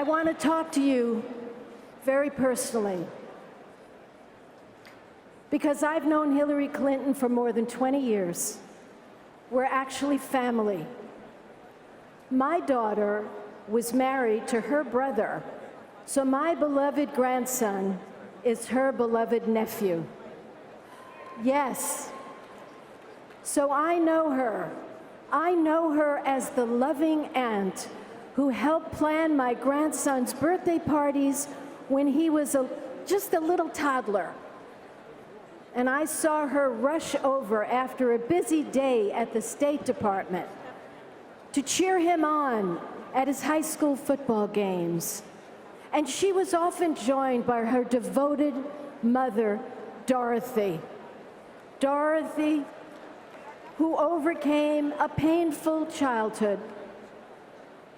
want to talk to you very personally, because I've known Hillary Clinton for more than 20 years. We're actually family. My daughter was married to her brother, so my beloved grandson is her beloved nephew. Yes. So I know her. I know her as the loving aunt who helped plan my grandson's birthday parties when he was just a little toddler. And I saw her rush over after a busy day at the State Department to cheer him on at his high school football games. And she was often joined by her devoted mother, Dorothy. Dorothy, who overcame a painful childhood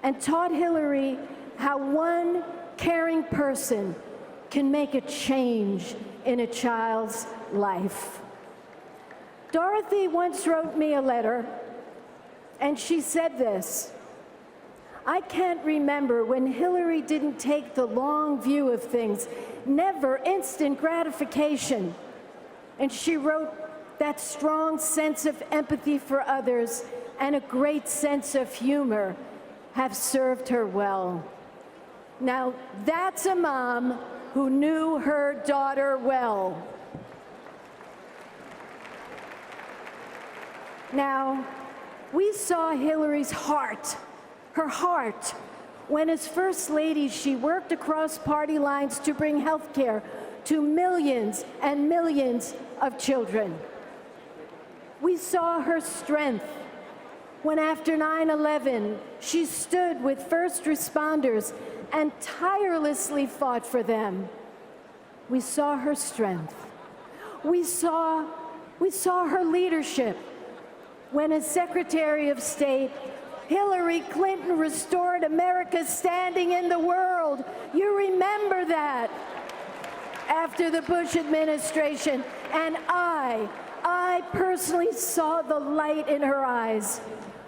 and taught Hillary how one caring person can make a change in a child's life. Dorothy once wrote me a letter, and she said this: "I can't remember when Hillary didn't take the long view of things, never instant gratification." And she wrote, "That strong sense of empathy for others and a great sense of humor have served her well." Now, that's a mom who knew her daughter well. Now, we saw Hillary's heart, her heart, when as First Lady she worked across party lines to bring health care to millions and millions of children. We saw her strength when after 9/11 she stood with first responders and tirelessly fought for them. We saw her strength. We saw her leadership when as Secretary of State, Hillary Clinton restored America's standing in the world. You remember that after the Bush administration. And I personally saw the light in her eyes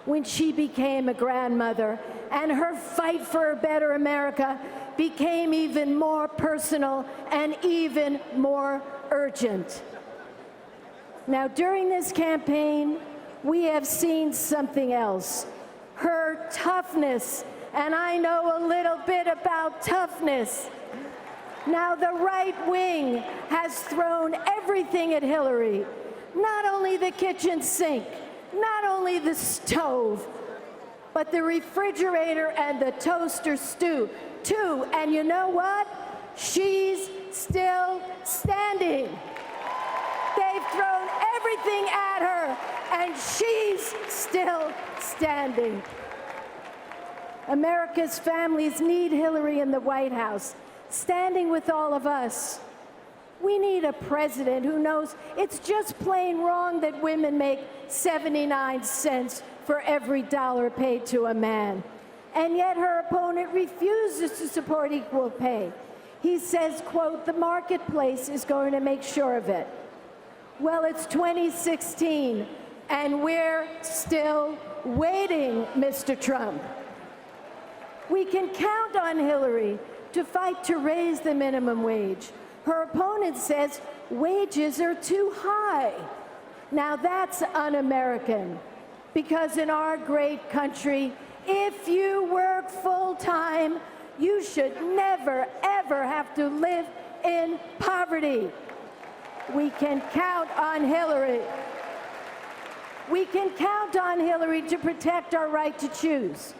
when she became a grandmother, and her fight for a better America became even more personal and even more urgent. Now, during this campaign, we have seen something else. Her toughness, and I know a little bit about toughness. Now, the right wing has thrown everything at Hillary. Not only the kitchen sink, not only the stove, but the refrigerator and the toaster too. And you know what? She's still standing. They've thrown everything at her, and she's still standing. America's families need Hillary in the White House, standing with all of us. We need a president who knows it's just plain wrong that women make 79 cents for every dollar paid to a man. And yet her opponent refuses to support equal pay. He says, quote, "The marketplace is going to make sure of it." Well, it's 2016, and we're still waiting, Mr. Trump. We can count on Hillary to fight to raise the minimum wage. Her opponent says wages are too high. Now that's un-American, because in our great country, if you work full-time, you should never, ever have to live in poverty. We can count on Hillary. We can count on Hillary to protect our right to choose.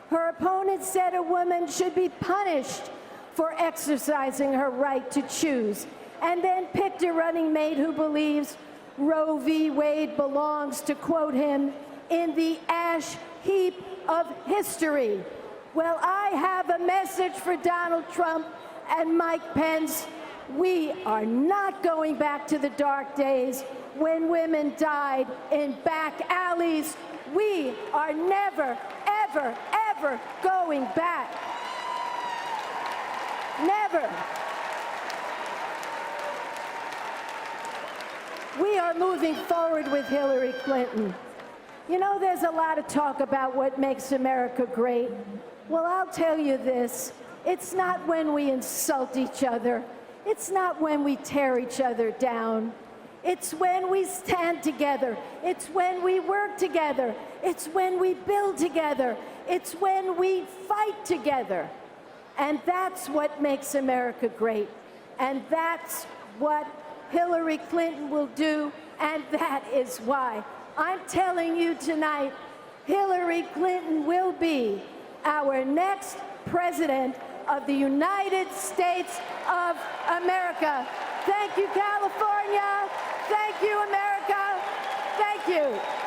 Her opponent said a woman should be punished for exercising her right to choose, and then picked a running mate who believes Roe v. Wade belongs, to quote him, "in the ash heap of history." Well, I have a message for Donald Trump and Mike Pence. We are not going back to the dark days when women died in back alleys. We are never, ever, ever going back. Never. We are moving forward with Hillary Clinton. You know, there's a lot of talk about what makes America great. Well, I'll tell you this. It's not when we insult each other. It's not when we tear each other down. It's when we stand together. It's when we work together. It's when we build together. It's when we fight together. And that's what makes America great. And that's what Hillary Clinton will do. And that is why I'm telling you tonight, Hillary Clinton will be our next president of the United States of America. Thank you, California. Thank you, America. Thank you.